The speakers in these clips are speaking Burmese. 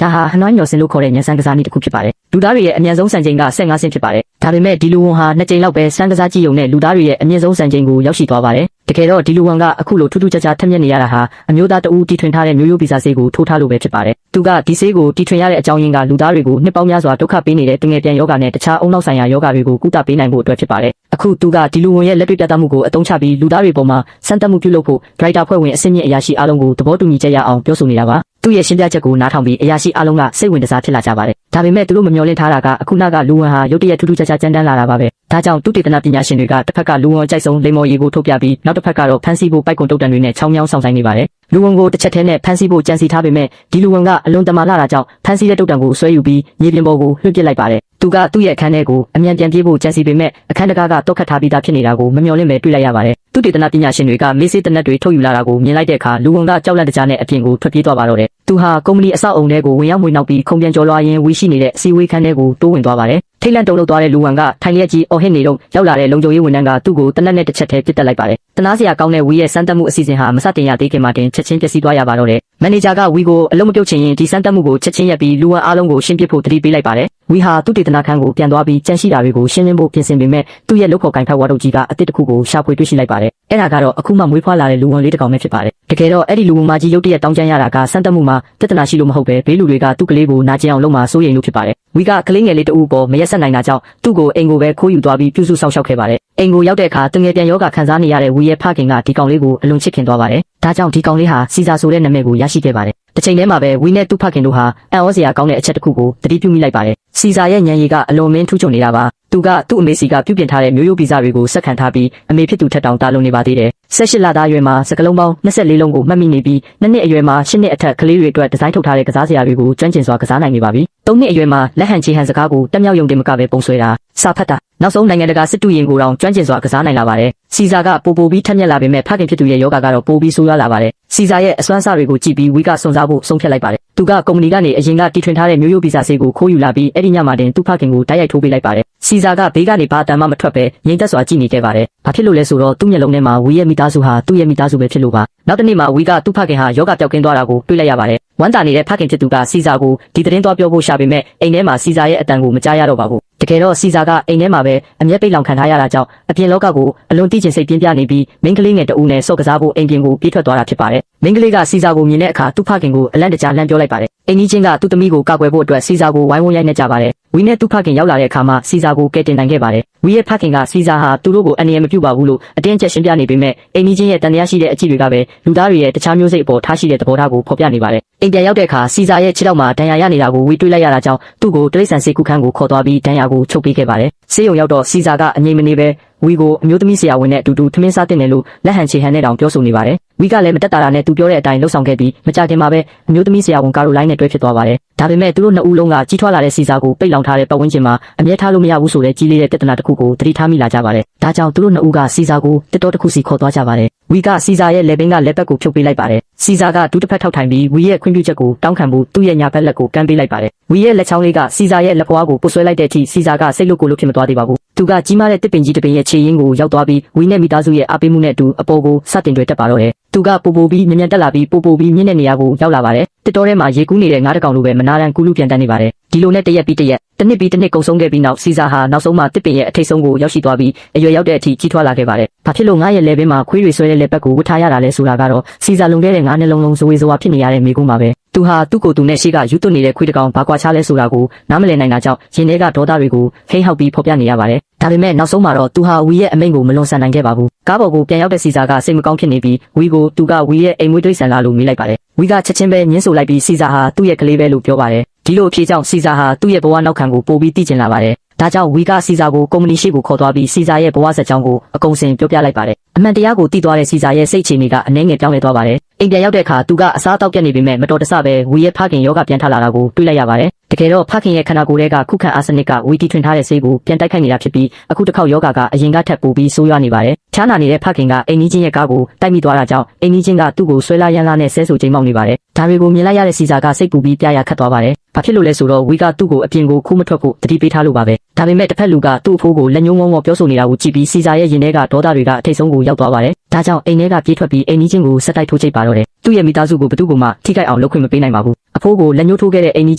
ဒါဟာဟနွိုင်းမျော်စင်လို့ခေါ်တဲ့ညံစမ်းကစားနည်းတစ်ခုဖြစ်ပါတယ်လူသားတွေရဲ့အမြင့်ဆုံးစံချိန်က15ဆင့်ဖြစ်ပါတယ်ဒါပေမဲ့ဒီလူဝန်ဟာ2ကြိမ်လောက်ပဲစမ်းကစားကြည့်ုံနဲ့လူသားတွေရဲ့အမြင့်ဆုံးစံချိန်ကိုရောက်ရှိသွားပါတယ်တကယ်တော့ဒီလူဝန်ကအခုလိုထူးထူးခြားခြားထက်မြက်နေရတာဟာအမျိုးသားတဦးတီထွင်ထားတဲ့မျိုးရိုးဗီဇဆေးကိုထိုးထားလို့ပဲဖြစ်ပါတယ်သူကဒီဆေးကိုတီထွင်ရတဲ့အကြောင်းရင်းကလူသားတွေကိုနှစ်ပေါင်းများစွာဒုက္ခပေးနေတဲ့တငယ်ပြန်ယောဂနဲ့တခြားအုံနောက်ဆိုင်ရာယောဂတွေကိုကုသပေးနိုင်ဖို့အတွက်ဖြစ်ပါတယ်အခုသူကဒီလူဝန်ရဲ့လက်တွေ့ပြသမှုကိုအသုံးချပြီးလူသားတွေပေါ်မှာစမ်းသပ်မှုပြုလုပ်ဖို့ဒရိုက်တာဖွဲ့ဝင်အဆင့်မြင့်အရာရှိအားလုံးကိုသဘောတူညီချက်ရအောင်ပြောဆိုနေတာပါသူ့ရဲ့ရှင်းပြချက်ကိုနားထောင်ပြီးအရာရှိအားလုံးကစိတ်ဝင်စားဖြစ်လာကြပါတယ်ဒါပေမဲ့သူတို့မမျှော်လင့်ထားတာကအခုနကလူဝန်ဟာရုတ်တရက်ထူးထူးခြားခြားကြမ်းတမ်းလာတာပါပဲဒါကြောင့်သူတေသနပညာရှင်တွေကတစ်ဖက်ကလူဝန်ကြိုက်ဆုံးလိမ္မော်ရည်ကိုထုတ်ပြပြီးနောက်တစ်ဖက်ကတော့ဖန်ဆီးဖို့ပိုက်ကွန်တုတ်တန်တွေနဲ့ချောင်းမြောင်းဆောင်ဆိုင်နေပါတယ်လူဝန်ကိုတစ်ချက်တည်းနဲ့ဖန်ဆီးဖို့ကြံစီထားပေမဲ့ဒီလူဝန်ကအလွန်တမာလာတာကြောင့်ဖန်ဆီးတဲ့တုတ်တန်ကိုဆွဲယူပြီးမြေပြင်ပေါ်ကိုလွှင့်ပစ်လိုက်ပါတယ်သူကသူ့ရဲ့အခန်းထဲကိုအမြန်ပြန်ပြေးဖို့ကြံစီပေမဲ့အခန်းတကားကတော့ခတ်ထားပြီးသားဖြစ်နေတာကိုမမျှော်လင့်ပဲတွေ့လိုက်ရပါတယ်သူတေသနပညာရှင်တွေကမေးစေးတနက်တွေထုတ်ယူလာတာကိုမြင်လိုက်တဲ့အခါလူဝန်ကကြောက်လန့်တကြားနဲ့အပြင်ကိုထွက်ပြေးသွားပါတော့တယ်သူဟာကုမ္ပဏီအဆောက်အုံထဲကိုဝင်ရောက်မွေနှောက်ပြီးခုံပြန်ကျော်လွှားရင်းဝီရှိနေတဲ့အစည်းအဝေးခန်းထဲကိုတိုးဝင်သွားပါတယ်ထိတ်လန့်တုန်လှုပ်သွားတဲ့လူဝန်ကထိုင်လျက်ကြီးအော်ဟစ်နေတော့ရောက်လာတဲ့လုံခြုံရေးဝန်ထမ်းကသူ့ကိုတနက်နဲ့တစ်ချက်တည်းပစ်တက်လိုက်ပါတယ်တနာစရာကောင်းတဲ့ဝီရဲ့စမ်းသပ်မှုအစီအစဉ်ဟာမစတင်ရသေးခင်မှာတင်ချက်ချင်းပျက်စီးသွားရပါတော့တယ်မန်နေဂျာကဝီကိုအလုံးမပြုတ်ချင်ရင်ဒီစမ်းသပ်မှုကိုချက်ချင်းရပ်ပြီးလူဝန်အားလုံးကိုရှင်းပြဖို့တတိပေးလိုက်ပါတယ်ဝီဟာသူ့တေသနာခန်းကိုပြန်သွားပြီးကြန့်ရှိတာတွေကိုရှင်းလင်းဖို့ပြင်ဆင်ပေမဲ့သူ့ရဲ့လုပ်ဖော်ကိုင်ဖက်ဝါတို့ကြီးကအတစ်တစ်ခုကိုရှာဖွေတွေ့ရှိလိုက်ပါတယ်အဲ့ဒါကတော့အခုမှမွေးဖွားလာတဲ့လူဝန်လေးတစ်ကောင်ပဲဖြစ်ပါတယ်တကယ်တော့အဲ့ဒီလူဝန်မကြီးရုတ်တရက်တောင်းကျမ်းရတာကစမ်းသပ်မှုမှာပြဿနာရှိလို့မဟုတ်ပဲဘေးလူတွေကသူ့ကလေးကိုနာကျင်အောင်လုပ်မှစိုးရိမ်လို့ဖြစ်ပါတယ်ဝီကကလေးငယ်လေးတူပေါ်မရက်ဆက်နိုင်တာကြောင့်သူ့ကိုအိမ်ကိုပဲခိုးယူသွားပြီးပြုစုစောင့်ရှောက်ခဲ့ပါတယ်အိမ်ကိုရောက်တဲ့အခါတငယ်ပြန်ယောဂခံစားနေရတဲ့ဝီရဲ့ဖခင်ကဒီကောင်လေးကိုအလွန်ချစ်ခင်သွားပါတယ်ဒါကြောင့်ဒီကောင်လေးဟာစီဇာဆိုတဲ့နာမည်ကိုရရှိခဲ့ပါတယ်တစ်ချိန်တည်းမှာပဲဝီနဲ့သူ့ဖခင်တို့ဟာအံ့ဩစရာကောင်းတဲ့အချက်တစ်ခုကိုသတိပြုမိလိုက်ပါတယ်စီဇာရဲ့ဉာဏ်ရည်ကအလွန်မင်းထူးချွန်နေတာပါသူကသူ့အမေစီကပြုပြင်ထားတဲ့မျိုးရိုးဗီဇတွေကိုစက္ခံထားပြီးအမေဖြစ်သူထက်တောင်တာလွန်နေပါသေးတယ်18လသားအရွယ်မှာစကလုံးပေါင်း24လုံးကိုမှတ်မိနေပြီး2နှစ်အရွယ်မှာ10နှစ်အထက်ကလေးတွေအတွက်ဒီဇိုင်းထုတ်ထားတဲ့ကစားစရာတွေကိုကျွမ်းကျင်စွာကစားနိုင်နေပါပြီ3နှစ်အရွယ်မှာလက်ဟန်ချေဟန်စကားကိုတက်မြောက်ယုံတင်မကပဲပုံဆွဲတာစာဖတ်တာနောက်ဆုံးနိုင်ငံတကာစစ်တူရင်ကိုတောင်ကျွမ်းကျင်စွာကစားနိုင်လာပါတယ်စီဇာကပိုပြီးထက်မြက်လာပေမဲ့ဖခင်ဖြစ်သူရဲ့ယောဂကတော့ပိုပြီးဆိုးရွားလာပါတယ်စီဇာရဲ့အစွမ်းစားတွေကိုကြည့်ပြီးဝီကစွန့်စားဖို့ဆုံးဖြတ်လိုက်ပါတယ်သူကကုမ္ပဏီကနေအရင်ကတီထွင်ထားတဲ့မျိုးရိုးဗီဇဆေးကိုခိုးယူလာပြီးအဲ့ဒီညမှာတင်သူ့ဖခင်ကိုတိုက်ရိုက်ထိုးပေးလိုက်ပါတယ်စီဇာကဘေးကနေဘာအတန်မှမထွက်ပဲငြိမ်သက်စွာကြည့်နေခဲ့ပါတယ်ဘာဖြစ်လို့လဲဆိုတော့သူ့မျက်လုံးထဲမှာဝီရဲ့မိသားစုဟာသူ့ရဲ့မိသားစုပဲဖြစ်လို့ပါနောက်တစ်နေ့မှာဝီကသူ့ဖခင်ဟာယောဂပျောက်ကင်းသွားတာကိုတွေ့လိုက်ရပါတယ်ဝမ်းသာနေတဲ့ဖခင်ဖြစ်သူကစီဇာကိုဒီသတင်းသွားပြောဖို့ရှာပေမဲ့အိမ်ထဲမှာစီဇာရဲ့အတန်ကိုမကြားရတော့ပါဘူးတကယ်တော့စီဇာကအိမ်ထဲမှာပဲအမျက်ပိတ်လောင်ခံထားရတာကြောင့်အပြင်လောကကိုအလွန်တိကျင်စိတ်ပြင်းပြနေပြီးမိန်းကလေးငယ်တဦးနဲ့ဆော့ကစားဖို့အိမ်ပြင်ကိုပြေးထွက်သွားတာဖြစ်ပါတယ်မိန်းကလေးကစီဇာကိုမြင်တဲ့အခါသူ့ဖခင်ကိုအလန့်တကြားလှမ်းပြောလိုက်ပါတယ်အိမ်ကြီးချင်းကသူ့သမီးကိုကာကွယ်ဖို့အတွက်စီဇာကိုဝိုင်းဝန်းရိုက်နှက်ကြပါတယ်ဝီနဲ့သူ့ဖခင်ရောက်လာတဲ့အခါမှာစီဇာကိုကယ်တင်နိုင်ခဲ့ပါတယ်ဝီရဲ့ဖခင်ကစီဇာဟာသူတို့ကိုအန္တရာယ်မပြုပါဘူးလို့အတင်းကျပ်ရှင်းပြနေပေမဲ့အိမ်ကြီးချင်းရဲ့တန်တရားရှိတဲ့အကြည့်တွေကပဲလူသားတွေရဲ့တခြားမျိုးစိတ်အပေါ်ထားရှိတဲ့သဘောထားကိုဖော်ပြနေပါတယ်အိမ်ပြန်ရောက်တဲ့အခါစီဇာရဲ့ခြေထောက်မှာဒဏ်ရာရနေတာကိုဝီတွေ့လိုက်ရတာကြောင့်သူ့ကိုတိရစ္ဆာန်စေကုခန်းကိုခေါ်သွားပြီးဒဏ်ရာကိုချုပ်ပေးခဲ့ပါတယ်ဆေးရုံရောက်တော့စီဇာကအငြိမ်မနေပဲဝီကိုအမျိုးသမီးဆရာဝန်နဲ့အတူတူထမင်းစားတင်တယ်လို့လက်ဟန်ချေဟန်နဲ့တောင်ပြောဆိုနေပါတယ်ဝီကလည်းမတက်တာနဲ့သူပြောတဲ့အတိုင်းလှုပ်ဆောင်ခဲ့ပြီးမကြခင်မှာပဲအမျိုးသမီးဆရာဝန်ကာရိုလိုင်းနဲ့တွဲဖြစ်သွားပါတယ်ဒါပေမဲ့သူတို့နှစ်ဦးလုံးကကြီးထွားလာတဲ့စီဇာကိုပိတ်လောင်ထားတဲ့ပတ်ဝန်းကျင်မှာအမြဲထားလို့မရဘူးဆိုတဲ့ကြီးလေးတဲ့ပြဿနာတစ်ခုကိုသတိထားမိလာကြပါတယ်ဒါကြောင့်သူတို့နှစ်ဦးကစီဇာကိုတစ်တော်တစ်ခုစီခေါ်သွားကြပါတယ်ဝီကစီဇာရဲ့လက်ဘင်းကလက်ပတ်ကိုဖြုတ်ပေးလိုက်ပါတယ်စီဇာကဒုတစ်ဖက်ထောက်ထိုင်ပြီးဝီရဲ့ခွင့်ပြုချက်ကိုတောင်းခံဖို့သူ့ရဲ့ညာဘက်လက်ကိုကမ်းပေးလိုက်ပါတယ်ဝီရဲ့လက်ချောင်းလေးကစီဇာရဲ့လက်ပွားကိုပုတ်ဆွဲလိုက်တဲ့အထိစီဇာကစိတ်လို့ကိုလို့ဖြစ်မသွားသေးပါဘူးသူကကြီးမားတဲ့တစ်ပင်ကြီးတစ်ပင်ရဲ့ခြေရင်းကိုရောက်သွားပြီးဝီနဲ့မိသားစုရဲ့အားပေးမှုနဲ့အတူအပေါ်ကိုစတင်တွေ့တက်ပါတော့တယ်သူကပိုပြီးမြင်တက်လာပြီးပိုပြီးမြင့်တဲ့နေရာကိုရောက်လာပါတယ်တစ်တော်ထဲမှာရေကူးနေတဲ့ငါးတကောင်လိုပဲမနာတမ်းကူးလူပြန်တန်းနေပါတယ်ဒီလိုနဲ့တရက်ပြီးတရက်တစ်နှစ်ပြီးတစ်နှစ်ကုန်ဆုံးခဲ့ပြီးနောက်စီဇာဟာနောက်ဆုံးမှတစ်ပင်ရဲ့အထိတ်ဆုံးကိုရောက်ရှိသွားပြီးအရွယ်ရောက်တဲ့အထိကြီးထွားလာခဲ့ပါတယ်ဘာဖြစ်လို့ငါရဲ့လက်ဘင်းမှာခွေးတွေဆွဲတဲ့လက်ပတ်ကိုဝတ်ထားရတာလဲဆိုတာကတော့စီဇာလုံခဲ့တဲ့ငါးနှလုံးလုံးဇဝေဇဝါဖြစ်နေရတဲ့မိကုန်းပါပဲသူဟာသူ့ကိုယ်သူနဲ့ရှေ့ကယူသွတ်နေတဲ့ခွေးတကောင်ဘာကွာခြားလဲဆိုတာကိုနားမလည်နိုင်တာကြောင့်ရင်ထဲကဒေါသတွေကိုဟိန်းဟောက်ပြီးဖော်ပြနေရပါတယ်ဒါပေမဲ့နောက်ဆုံးမှာတော့သူဟာဝီရဲ့အမိန့်ကိုမလွန်ဆန်နိုင်ခဲ့ပါဘူးကားပေါ်ကိုပြန်ရောက်တဲ့စီဇာကစိတ်မကောင်းဖြစ်နေပြီးဝီကိုသူကဝီရဲ့အိမ်မွေးတိရစ္ဆာန်လားလို့မေးလိုက်ပါတယ်ဝီကချက်ချင်းပဲညှင်းဆိုလိုက်ပြီးစီဇာဟာသူ့ရဲ့ကလေးပဲလို့ပြောပါတယ်ဒီလိုအဖြေကြောင့်စီဇာဟာသူ့ရဲ့ဘဝနောက်ခံကိုပိုပြီးသိကျင်လာပါတယ်ဒါကြောင့်ဝီကစီဇာကိုကုမ္ပဏီရှိကိုခေါ်သွားပြီးစီဇာရဲ့ဘဝဆက်ကြောင်းကိုအကုန်စင်ပြောပြလိုက်ပါတယ်အမှန်တရားကိုသိသွားတဲ့စီဇာရဲ့စိတ်အခြေအနေကအနှဲငယ်ပြောင်းလဲသွားပါတယ်အိမ်ပြန်ရောက်တဲ့အခါသူကအစားအသောက်ပြတ်နေပေမဲ့မတော်တဆပဲဝီရဲ့ဖခင်ယောဂပြန်ထလာတာကိုတွေ့လိုက်ရပါတယ်တကယ်တော့ဖခင်ရဲ့ခန္ဓာကိုယ်ထဲကခုခံအာဆနစ်ကဝီတီထွင်ထားတဲ့ဆေးကိုပြန်တိုက်ခိုက်နေတာဖြစ်ပြီးအခုတစ်ခေါက်ယောဂကအရင်ကထက်ပိုပြီးဆိုးရွားနေပါတယ်ချားနာနေတဲ့ဖခင်ကအိမ်ကြီးချင်းရဲ့ကားကိုတိုက်မိသွားတာကြောင့်အိမ်ကြီးချင်းကသူ့ကိုဆွဲလာရမ်းလာနဲ့ဆဲဆူချိန်မောက်နေပါတယ်ဒါတွေကိုမြင်လိုက်ရတဲ့စီဇာကစိတ်ပူပြီးပြရခတ်သွားပါတယ်ဘာဖြစ်လို့လဲဆိုတော့ဝီကသူ့ကိုအပြင်ကိုခိုးမထွက်ဖို့တတိပေးထားလို့ပါပဲဒါပေမဲ့တစ်ဖက်လူကသူ့အဖိုးကိုလက်ညှိုးငုံငေါပြောဆိုနေတာကိုကြည့်ပြီးစီဇာရဲ့ရင်ထဲကဒေါသတွေကအထိတ်ဆုံးကိုရောက်သွားပါတယ်ဒါကြောင့်အိမ်ထဲကပြေးထွက်ပြီးအိမ်ကြီးချင်းကိုဆက်တိုက်ထိုးချိတ်ပါတော့တယ်သူ့ရဲ့မိသားစုကိုဘယ်သူမှထိခိုက်အောင်လုပ်ခွင့်မပေးနိုင်ပါဘူးအ ဖိုးကိုလက်ညှိုးထိုးခဲ့တဲ့အိမ်ကြီး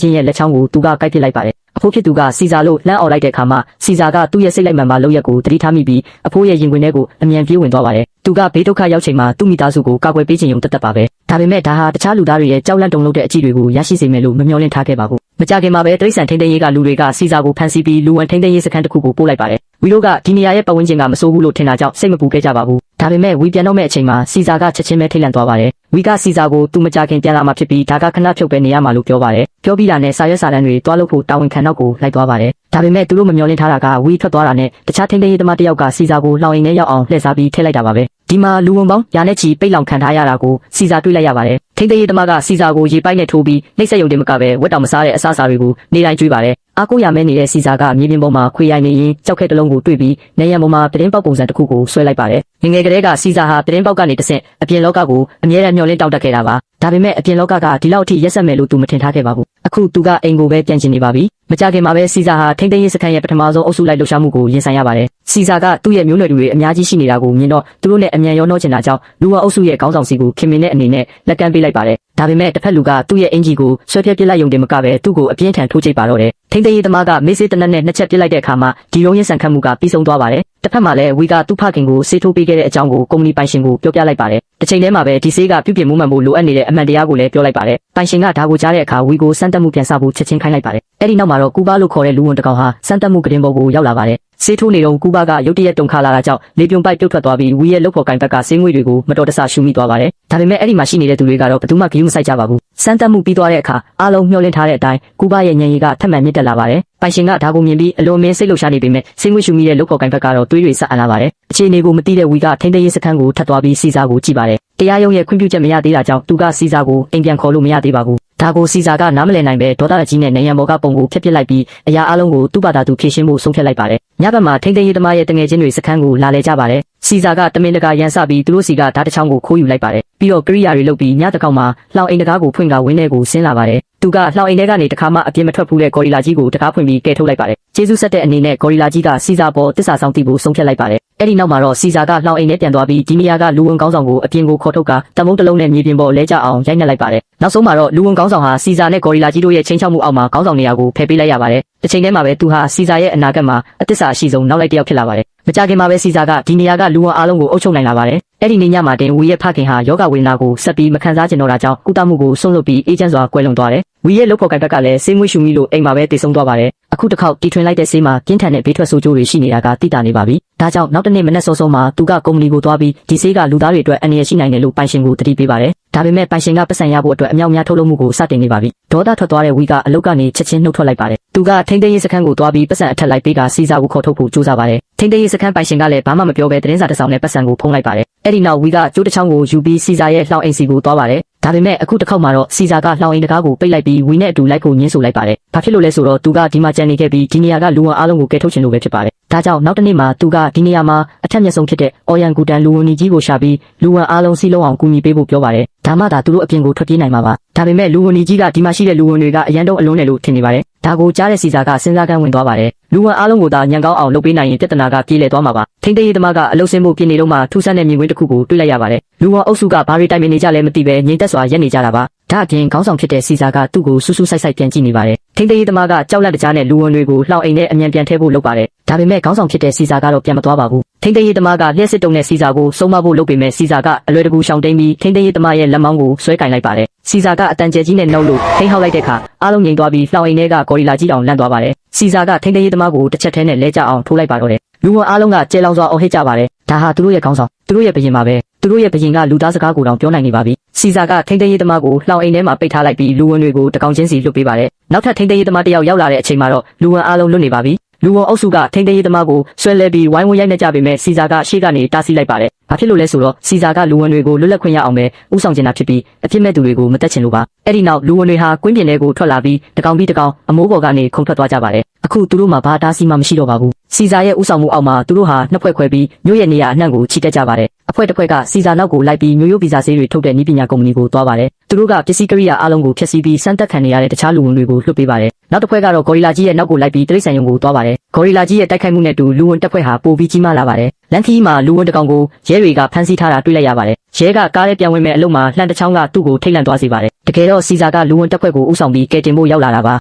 ချင်းရဲ့လက်ချောင်းကိုသူကကိုက်ပစ်လိုက်ပါတယ်အဖိုးဖြစ်သူကစီစာလို့လှမ်းអော်လိုက်တဲ့အခါမှာစီစာကသူ့ရဲ့စိတ်လိုက်မှန်မှလောက်ရက်ကိုတတိထားမိပြီးအဖိုးရဲ့ရင်ခွင်ထဲကိုအမြန်ပြေးဝင်သွားပါတယ်သူကဘေးဒုက္ခရောက်ချိန်မှာသူ့မိသားစုကိုကာကွယ်ပေးခြင်းရုံတက်ပါပဲဒါပေမဲ့ဒါဟာတခြားလူသားတွေရဲ့ကြောက်လန့်တုန်လှုပ်တဲ့အကြည့်တွေကိုရရှိစေမယ်လို့မမျှော်လင့်ထားခဲ့ပါဘူးမကြခင်မှာပဲတိရစ္ဆာန်ထိန်းသိမ်းရေးကလူတွေကစီစာကိုဖမ်းဆီးပြီးလူဝင်ထိန်းသိမ်းရေးစခန်းတစ်ခုကိုပို့လိုက်ပါတယ်ဝီတို့ကဒီနေရာရဲ့ပတ်ဝန်းကျင်ကမဆိုးဘူးလို့ထင်တာကြောင့်စိတ်မပူခဲ့ကြပါဘူးဒါပေမဲ့ဝီပြန်တော့မဲ့အချိန်မှာစီစာကချက်ချင်းပဲထိတ်လန့်သွားပါတယ်ဝီကစီစာကိုသူမကြခင်ပြန်လာမှဖြစ်ပြီးဒါကခဏဖြုတ်ပဲနေရမှာလို့ပြောပါတယ်ပြောပြီးတာနဲ့စာရွက်စာတမ်းတွေတွားလို့ဖို့တာဝန်ခံတော့ကိုလိုက်သွားပါတယ်ဒါပေမဲ့သူတို့မမျှော်လင့်ထားတာကဝီထွက်သွားတာနဲ့တခြားထိန်းသိမ်းရေးသမားတစ်ယောက်ကစီစာကိုလှောင်အိမ်ထဲရောက်အောင်လှည့်စားပြီးထည့်လိုက်တာပါပဲဒီမှာလူဝင်ပေါင်းရာနဲ့ချီပိတ်လောင်ခံထားရတာကိုစီစာတွေ့လိုက်ရပါတယ်ထိန်းသိမ်းရေးသမားကစီစာကိုရေပိုက်နဲ့ထိုးပြီးနှိပ်စက်ရုံတင်မကပဲဝက်တောင်မစားတဲ့အစားအစာတွေကိုနေတိုင်းကျွေးပါတယ်အားကိုးရမဲနေတဲ့စီစာကမြေပြင်ပေါ်မှာခွေရိုင်နေရင်ကြောက်ခဲတစ်လုံးကိုတွေ့ပြီးနေရံပေါ်မှာပတင်းပေါက်ပုံစံတစ်ခုကိုဆွဲလိုက်ပါတယ်ငငယ်ကလေးကစီစာဟာပတင်းပေါက်ကနေတဆင့်အပြင်လောကကိုအမြဲတမ်းမျှော်လင့်တောက်တခဲ့တာပါဒါပေမဲ့အပြင်လောကကဒီလောက်အထိရက်ဆက်မယ်လို့သူမထင်ထားခဲ့ပါဘူးအခုသူကအိမ်ကိုပဲပြန်ကျင်နေပါပြီမကြခင်မှာပဲစီစာဟာထိန်းသိမ်းရေးစခန်းရဲ့ပထမဆုံးအုပ်စုလိုက်လှုပ်ရှားမှုကိုရင်ဆိုင်ရပါတယ်စီစာကသူ့ရဲ့မျိုးနွယ်တွေအများကြီးရှိနေတာကိုမြင်တော့သူတို့နဲ့အမြန်ရောနှောချင်တာကြောင့်လူဝအုပ်စုရဲ့ခေါင်းဆောင်စီကိုခင်မင်တဲ့အနေနဲ့လက်ကမ်းပေးလိုက်ပါတယ်ဒါပေမဲ့တစ်ဖက်လူကသူ့ရဲ့အင်ဂျီကိုဆွဲပြက်ပစ်လိုက်ရုံတင်မကပဲသူ့ကိုအပြင်းထန်ထိုးချိတ်ပါတော့တယ်ထိန်းသိမ်းရေးသမားကမေးစေးတနက်နဲ့နှစ်ချက်ပစ်လိုက်တဲ့အခါမှာဒီရုံးရင်ဆန်ခတ်မှုကပြီးဆုံးသွားပါတယ်တစ်ဖက်မှာလည်းဝီကသူ့ဖခင်ကိုဆေးထိုးပေးခဲ့တဲ့အကြောင်းကိုကုမ္ပဏီပိုင်ရှင်ကိုပြောပြလိုက်ပါတယ်တစ်ချိန်တည်းမှာပဲဒီဆေးကပြုပြင်မှုမှန်ဖို့လိုအပ်နေတဲ့အမှန်တရားကိုလည်းပြောလိုက်ပါတယ်ပိုင်ရှင်ကဒါကိုကြားတဲ့အခါဝီကိုစမ်းသပ်မှုပြန်စဖို့ချက်ချင်းခိုင်းလိုက်ပါတယ်အဲ့ဒီနောက်မှာတော့ကူဘာလို့ခေါ်တဲ့လူဝန်တကောင်ဟာစမ်းသပ်မှုကတင်ပေါ်ကိုရောက်လာပါတယ်ဆေးထိုးနေတော့ကူဘာကရုတ်တရက်တုန်ခါလာတာကြောင့်လေပြုံပိုက်ပြုတ်ထွက်သွားပြီးဝီရဲ့လုပ်ဖော်ကိုင်ဘက်ကဆေးငွေတွေကိုမတော်တဆရှူမိသွားပါတယ်ဒါပေမဲ့အဲ့ဒီမှာရှိနေတဲ့သူတွေကတော့ဘယ်သူမှဂရုမစိုက်ကြပါဘူးစမ်းသပ်မှုပြီးသွားတဲ့အခါအားလုံးမျှော်လင့်ထားတဲ့အတိုင်းကူဘာရဲ့ညံရီကထပ်မံမြင့်တက်လာပါတယ်ပိုင်ရှင်ကဒါကိုမြင်ပြီးအလွန်မင်းစိတ်လှုပ်ရှားနေပေမဲ့ဆေးငွေရှူမိတဲ့လုပ်ဖော်ကိုင်ဘက်ကတော့တွေးတွေဆက်အံ့လာပါတယ်အခြေအနေကိုမသိတဲ့ဝီကထိန်းသိမ်းရေးစခန်းကိုထပ်သွားပြီးစီစာကိုကြည့်ပါတယ်တရားရုံးရဲ့ခွင့်ပြုချက်မရသေးတာကြောင့်သူကစီစာကိုအိမ်ပြန်ခေါ်လို့မရသေးပါဘူးဒါကိုစီစာကနားမလည်နိုင်ပဲဒေါသအကြီးနဲ့နေရံဘော်ကပုံကိုဖျက်ပစ်လိုက်ပြီးအရာအလုံးကိုသူ့ဘာသာသူဖြည့်ရှင်းဖို့ဆုံးဖြတ်လိုက်ပါတယ်ညဘက်မှာထိန်းသိမ်းရေးသမားရဲ့တငယ်ချင်းတွေစခန်းကိုလာလဲကြပါတယ်စီစာကတမင်တကာရန်စပြီးသူတို့စီကဓာတ်တစ်ချောင်းကိုခိုးယူလိုက်ပါတယ်ပြီးတော့ကိရိယာတွေလုပ်ပြီးညတကောင်မှာလှောင်အိမ်တကားကိုဖွင့်ကဝင်းထဲကိုဆင်းလာပါတယ်သူကလှောင်အိမ်ထဲကနေတခါမှအပြင်းမထွက်ဘူးတဲ့ဂေါ်ရီလာကြီးကိုတကားဖွင့်ပြီးကဲထုတ်လိုက်ပါတယ်ကျေးဇူးဆက်တဲ့အနေနဲ့ဂေါ်ရီလာကြီးကစီစာပေါ်တစ္ဆာဆောင်တီကိုဆုံးဖြတ်လိုက်ပါတယ်အဲ့ဒီနောက်မှာတော့စီစာကလှောင်အိမ်ထဲပြန်သွားပြီးဒီနေရာကလူဝင်ကောင်းဆောင်ကိုအပြင်ကိုခေါ်ထုတ်ကတမုံတစ်လုံးနဲ့မြေပြင်ပေါ်လဲကျအောင်ရိုက်နှက်လိုက်ပါတယ်နောက်ဆုံးမှာတော့လူဝင်ကောင်းဆောင်ဟာစီစာနဲ့ဂေါ်ရီလာကြီးတို့ရဲ့ချင်းချောက်မှုအောက်မှာကောင်းဆောင်နေရာကိုဖယ်ပေးလိုက်ရပါတယ်တစ်ချိန်တည်းမှာပဲသူဟာစီစာရဲ့အနာဂတ်မှာအသစ္စာအရှိဆုံးနောက်လိုက်တစ်ယောက်ဖြစ်လာပါတယ်မကြခင်မှာပဲစီစာကဒီနေရာကလူဝင်အားလုံးကိုအုပ်ချုပ်နိုင်လာပါတယ်အဲ့ဒီနေ့ညမှာတင်ဝီရဲ့ဖခင်ဟာယောဂဝေဒနာကိုဆက်ပြီးမခံစားကျင်တော့တာကြောင့်ကုသမှုကိုဆွန့်လွတ်ပြီးအေးချမ်းစွာကွယ်လွန်သွားတယ်ဝီရဲ့လုပ်ဖော်ကိုင်ဘက်ကလည်းဆေးငွေရှူမိလို့အိမ်မှာပဲတည်ဆုံသွားပါတယ်အခုတစ်ခေါက်တီထွင်လိုက်တဲ့ဆေးမှာပြင်းထန်တဲ့ဘေးထွက်ဆိုးကျိုးတွေရှိနေတာကသိတာနေပါပြီဒါကြောင့်နောက်တစ်နေ့မနက်စောစောမှာသူကကုမ္ပဏီကိုသွားပြီးဒီဆေးကလူသားတွေအတွက်အန္တရာယ်ရှိနိုင်တယ်လို့ပိုင်ရှင်ကိုတတိပေးပါတယ်ဒါပေမဲ့ပိုင်ရှင်ကပတ်စံရဖို့အတွက်အမြောက်များထုတ်လုပ်မှုကိုစတင်နေပါပြီဒေါသထွက်သွားတဲ့ဝီကအလုတ်ကနေချက်ချင်းနှုတ်ထွက်လိုက်ပါတယ်သူကထိန်းသိမ်းရေးစခန်းကိုသွားပြီးပတ်စံအထက်လိုက်ပေးကစီစာကိုခေါ်ထုတ်ဖို့ကြိုးစားပါတယ်ထိန်းသိမ်းရေးစခန်းပိုင်ရှင်ကလည်းဘာမှမပြောဘဲသတင်းစာတစ်စောင်နဲ့ပတ်စံကိုဖုံးလိုက်ပါတယ်အဲ့ဒီနောက်ဝီကကျိုးတစ်ချောင်းကိုယူပြီးစီစာရဲ့လှောင်အိမ်စီကိုသွားပါတယ်ဒါပေမဲ့အခုတစ်ခေါက်မှာတော့စီစာကလှောင်အိမ်တကားကိုပိတ်လိုက်ပြီးဝီနဲ့အတူလိုက်ဖို့ညှင်းဆိုလိုက်ပါတယ်ဘာဖြစ်လို့လဲဆိုတော့သူကဒီမှာကြံနေခဲ့ပြီးဒီနေရာကလူဝင်အားလုံးကိုကယ်ထုတ်ချင်လို့ပဲဖြစ်ပါတယ်ဒါကြောင့်နောက်တစ်နေ့မှာသူကဒီနေရာမှာအထက်မြတ်ဆုံးဖြစ်တဲ့အော်ရန်ဂူတန်လူဝင်ကြီးကိုရှာပြီးလူဝင်အားလုံးစီးလုံးအောင်ကူညီပေးဖို့ပြောပါတယ်ဒါမှသာသူတို့အပြင်ကိုထွက်ပြေးနိုင်မှာပါဒါပေမဲ့လူဝင်ကြီးကဒီမှာရှိတဲ့လူဝင်တွေကအရန်တုံးအလုံးနဲ့လို့ထင်နေပါတယ်ဒါကိုကြားတဲ့စီစာကစဉ်းစားကန်းဝင်သွားပါတယ်လူဝင်အားလုံးကိုသာညံကောင်းအောင်လုပ်ပေးနိုင်ရင်ပြဿနာကပြေလည်သွားမှာပါထိန်းသိမ်းရေးသမားကအလုတ်ဆင်းဖို့ပြင်နေတော့မှထူးဆန်းတဲ့မြင်ကွင်းတစ်ခုကိုတွေ့လိုက်ရပါတယ်လူဝင်အုပ်စုကဘာတွေတိုင်ပင်နေကြလဲမသိပဲငြိမ်သက်စွာရက်နေကြတာပါဒါအပြင်ခေါင်းဆောင်ဖြစ်တဲ့စီစာကသူ့ကိုစူးစူးဆိုက်ဆိုက်ပြန်ကြည့်နေပါတယ်ထိန်းသိမ်းရေးသမားကကြောက်လန့်တကြားနဲ့လူဝင်တွေကိုလှောင်အိမ်နဲ့အမြန်ပြန်ထည့်ဖို့လုပ်ပါတယ်ဒါပေမဲ့ခေါင်းဆောင်ဖြစ်တဲ့စီစာကတော့ပြန်မသွားပါဘူးထိန်းသိမ်းရေးသမားကလျှက်စစ်တုံနဲ့စီစာကိုစုံမဖို့လုပ်ပေမဲ့စီစာကအလွယ်တကူရှောင်တိန်ပြီးထိန်းသိမ်းရေးသမားရဲ့လက်မောင်းကိုဆွဲကင်လိုက်ပါတယ်စီစာကအတန်ကျဲကြီးနဲ့နှုတ်လို့ထိန်းဟောက်လိုက်တဲ့အခါအားလုံးငြိမ်သွားပြီးလှောင်အိမ်ထဲကဂေါ်ရီလာကြီးတောင်လန့်သွားပါတယ်စီစာကထိန်းသိမ်းရေးသမားကိုတစ်ချက်ထဲနဲ့လဲကျအောင်ထိုးလိုက်ပါတော့တယ်လူဝင်အားလုံးကကျဲလောင်စွာအော်ဟစ်ကြပါတယ်ဒါဟာသူတို့ရဲ့ခေါင်းဆောင်သူတို့ရဲ့ဘရင်ပါပဲသူတို့ရဲ့ဘရင်ကလူသားစကားကိုတောင်ပြောနိုင်နေပါပြီစီစာကထိန်းသိမ်းရေးသမားကိုလှောင်အိမ်ထဲမှာပိတ်ထားလိုက်ပြီးလူဝင်တွေကိုတကောင်ချင်းစီလွတ်ပေးပါတယ်နောက်ထပ်ထိန်းသိမ်းရေးသမားတစ်ယောက်ရောက်လာတဲ့အချိန်မှာတော့လူဝင်အားလုံးလွတ်နေပါပြီလူဝင်အုပ်စုကထိန်းသိမ်းရေးသမားကိုဆွဲလဲပြီးဝိုင်းဝန်းရိုက်နှက်ကြပေမဲ့စီစာကရှေ့ကနေတားဆီးလိုက်ပါတယ်ဘာဖြစ်လို့လဲဆိုတော့စီစာကလူဝင်တွေကိုလွတ်လပ်ခွင့်ရအောင်ပဲဥဆောင်ချင်တာဖြစ်ပြီးအပြစ်မဲ့သူတွေကိုမတက်ချင်လို့ပါအဲ့ဒီနောက်လူဝင်တွေဟာကွင်းပြင်ထဲကိုထွက်လာပြီးတကောင်ပြီးတကောင်အမိုးပေါ်ကနေခုန်ထွက်သွားကြပါတယ်အခုသူတို့မှာဘာတားဆီးမှမရှိတော့ပါဘူးစီစာရဲ့ဥဆောင်မှုအောက်မှာသူတို့ဟာနှစ်ဖွဲ့ခွဲပြီးမြို့ရဲ့နေရာအနှံ့ကိုချီတက်ကြပါတယ်အဖွဲ့တစ်ဖွဲ့ကစီစာနောက်ကိုလိုက်ပြီးမျိုးရိုးဗီဇာဆေးတွေထုတ်တဲ့နည်းပညာကုမ္ပဏီကိုသွားပါတယ်သူတို့ကပစ္စည်းကိရိယာအလုံးကိုဖျက်ဆီးပြီးစမ်းသပ်ခံနေရတဲ့တခြားလူဝင်တွေကိုလွှတ်ပေးပါတယ်နောက်တစ်ဖွဲ့ကတော့ဂေါ်ရီလာကြီးရဲ့နောက်ကိုလိုက်ပြီးတိရစ္ဆာန်ရုံကိုသွားပါတယ်ဂေါ်ရီလာကြီးရဲ့တိုက်ခိုက်မှုနဲ့တူလူဝင်တပ်ဖွဲ့ဟာပိုပြီးကြီးမားလာပါတယ်လန်ခီမှာလူဝင်တကောင်ကိုရဲတွေကဖမ်းဆီးထားတာတွေ့လိုက်ရပါတယ် ရဲကကားထဲပြန်ဝင်မဲ့အလုံးမှာလှန်တစ်ချောင်းကသူ့ကိုထိတ်လန့်သွားစေပါတယ်တကယ်တော့စီစာကလူဝင်တက်ခွက်ကိုဥဆောင်ပြီးကယ်တင်ဖို့ရောက်လာတာပါ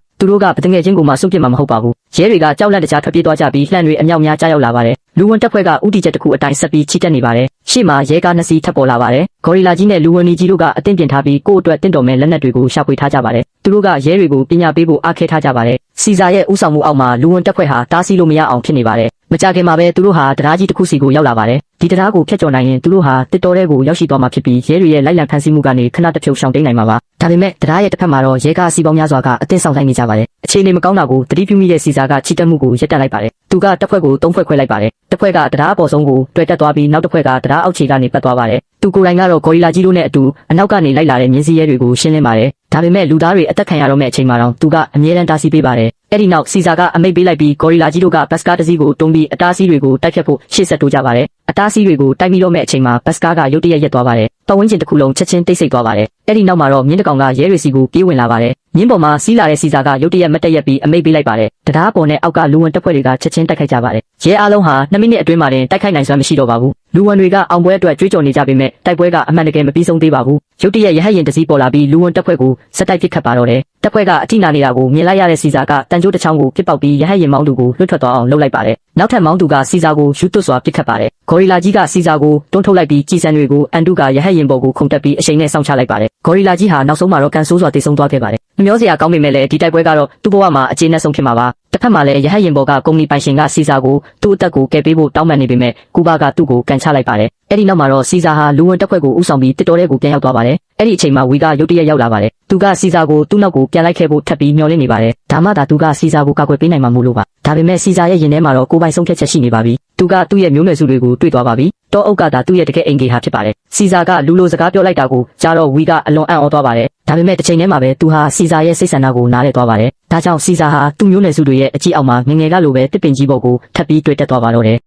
သူတို့ကပတငယ်ချင်းကိုမှစွန့်ပစ်မှာမဟုတ်ပါဘူးရဲတွေကကြောက်လန့်တကြားထွက်ပြေးသွားကြပြီးလှန်တွေအမြောက်များကြားရောက်လာပါတယ်လူဝင်တက်ခွက်ကဥတီချက်တစ်ခုအတိုင်းဆက်ပြီးချီတက်နေပါတယ်ရှေ့မှာရဲကားနှစ်စီးထပ်ပေါ်လာပါတယ်ဂေါ်ရီလာကြီးနဲ့လူဝင်ကြီးတို့ကအသင့်ပြင်ထားပြီးကိုယ့်အတွက်တင့်တော်မဲ့လက်နက်တွေကိုရှာဖွေထားကြပါတယ်သူတို့ကရဲတွေကိုပညာပေးဖို့အားခဲထားကြပါတယ်စီစာရဲ့ဥဆောင်မှုအောက်မှာလူဝင်တက်ခွက်ဟာတားဆီးလို့မရအောင်ဖြစ်နေပါတယ်မကြခင်မှာပဲသူတို့ဟာတရားကြီးတစ်ခုစီကိုရောက်လာပါတယ်ဒီတရားကိုဖျက်ကျော်နိုင်ရင်သူတို့ဟာတစ်တော်တဲ့ကိုရောက်ရှိသွားမှာဖြစ်ပြီးရဲတွေရဲ့လိုက်လံဖမ်းဆီးမှုကနေခဏတစ်ဖြုတ်ရှောင်တိန်နိုင်မှာပါဒါပေမဲ့တရားရဲ့တစ်ဖက်မှာတော့ရဲကားစီပေါင်းများစွာကအသင်းဆောင်ဆိုင်နေကြပါတယ်အခြေအနေမကောင်းတာကိုတတိပြုမိတဲ့စီစာကချီတက်မှုကိုရပ်တန့်လိုက်ပါတယ်သူကတစ်ဖွဲ့ကို၃ဖွဲ့ခွဲလိုက်ပါတယ်တစ်ဖွဲ့ကတရားအပေါ်ဆုံးကိုတွေ့တက်သွားပြီးနောက်တစ်ဖွဲ့ကတရားအောက်ခြေကနေပတ်သွားပါတယ်သူကိုယ်တိုင်ကတော့ဂေါ်ရီလာကြီးတို့နဲ့အတူအနောက်ကနေလိုက်လာတဲ့မြင်းစည်းရဲတွေကိုရှင်းလင်းပါတယ်ဒါပေမဲ့လူသားတွေအသက်ခံရတော့မဲ့အချိန်မှာတော့သူကအမြဲတမ်းတားဆီးပေးပါတယ်အဲ့ဒီနောက်စီစာကအမိတ်ပေးလိုက်ပြီးဂေါ်ရီလာကြီးတို့ကဘတ်စကားတစ်စီးကိုတွန်းပြီးအတားဆီးတွေကိုတိုက်ဖြတ်ဖို့ရှေ့ဆက်တိုးကြပါတယ်အတားဆီးတွေကိုတိုက်ပြီးတော့မဲ့အချိန်မှာဘတ်စကားကရုတ်တရက်ရက်သွားပါတယ်ပတ်ဝန်းကျင်တစ်ခုလုံးချက်ချင်းတိတ်ဆိတ်သွားပါတယ်အဲ့ဒီနောက်မှာတော့မြင်းတကောင်ကရဲတွေစီကိုပြေးဝင်လာပါတယ်မြင်းပေါ်မှာစီးလာတဲ့စီစာကရုတ်တရက်မတ်တက်ရက်ပြီးအမိတ်ပေးလိုက်ပါတယ်တရားပေါ်နဲ့အောက်ကလူဝင်တပ်ဖွဲ့တွေကချက်ချင်းတိုက်ခိုက်ကြပါတယ်ရဲအားလုံးဟာ2မိနစ်အတွင်းမှာတင်တိုက်ခိုက်နိုင်စွမ်းမရှိတော့ပါဘူးလူဝင်တွေကအောင်ပွဲအတွက်ကြွေးကြော်နေကြပေမဲ့တိုက်ပွဲကအမှန်တကယ်မပြီးဆုံးသေးပါဘူးရုတ်တရက်ရဟတ်ရင်တစည်းပေါ်လာပြီးလူဝင်တပ်ဖွဲ့ကိုစက်တိုက်ပစ်ခတ်ပါတော့တယ်တပ်ဖွဲ့ကအထိနာနေတာကိုမြင်လိုက်ရတဲ့စီစာကတန်ကြိုးတစ်ချောင်းကိုပစ်ပေါက်ပြီးရဟတ်ရင်မောင်းသူကိုလွတ်ထွက်သွားအောင်လုပ်လိုက်ပါတယ်နောက်ထပ်မောင်းသူကစီစာကိုယူသွတ်စွာပစ်ခတ်ပါတယ်ဂေါ်ရီလာကြီးကစီစာကိုတွန်းထုတ်လိုက်ပြီးကြီးစံတွေကိုအန်တုကရဟတ်ရင်ပေါ်ကိုခုန်တက်ပြီးအရှိန်နဲ့စောင့်ချလိုက်ပါတယ်ဂေါ်ရီလာကြီးဟာနောက်ဆုံးမှာတော့ကန်ဆိုးစွာတိတ်ဆုံးသွားခဲ့ပါတယ်မမျောစရာကောင်းပေမဲ့လည်းဒီတိုက်ပွဲကတော့သူ့ဘဝမှာအကျေနပ်ဆုံးဖြစ်မှာပါတစ်ဖက်မှာလည်းရဟတ်ရင်ပေါ်ကကုမ္ပဏီပိုင်ရှင်ကစီစာကိုသူ့အသက်ကိုကယ်ပေးဖို့တောင်းပန်နေပေမဲ့ကူဘာကသူ့ကိုကန်ချလိုက်ပါတယ်အဲ့ဒီနောက်မှာတော့စီစာဟာလူဝင်တပ်ဖွဲ့ကိုဥဆောင်ပြီးတစ်တော်တဲ့ကိုပြန်ရောက်သွားပါတယ်အဲ့ဒီအချိန်မှာဝီကရုတ်တရက်ရောက်လာပါတယ်သူကစီစာကိုသူ့နောက်ကိုပြန်လိုက်ခဲ့ဖို့ထပ်ပြီးမျှော်လင့်နေပါတယ်ဒါမှသာသူကစီစာကိုကာကွယ်ပေးနိုင်မှာမို့လို့ပါဒါပေမဲ့စီစာရဲ့ရင်ထဲမှာတော့ကိုယ်ပိုင်ဆုံးဖြတ်ချက်ရှိနေပါပြီသူကသူ့ရဲ့မျိုးနွယ်စုတွေကိုတွေ့သွားပါပြီတောအုပ်ကသာသူ့ရဲ့တကယ်အိမ်ကြီးဟာဖြစ်ပါတယ်စီစာကလူလိုစကားပြောလိုက်တာကိုကြားတော့ဝီကအလွန်အံ့ဩသွားပါတယ်ဒါပေမဲ့တစ်ချိန်တည်းမှာပဲသူဟာစီစာရဲ့စိတ်ဆန္ဒကိုနားလည်သွားပါတယ်ဒါကြောင့်စီစာဟာသူ့မျိုးနွယ်စုတွေရဲ့အကြည့်အောက်မှာငငယ်ကလိုပဲတစ်ပင်ကြီးပေါ်ကိုထပ်ပြီးတွေ့တက်သွားပါတော့တယ်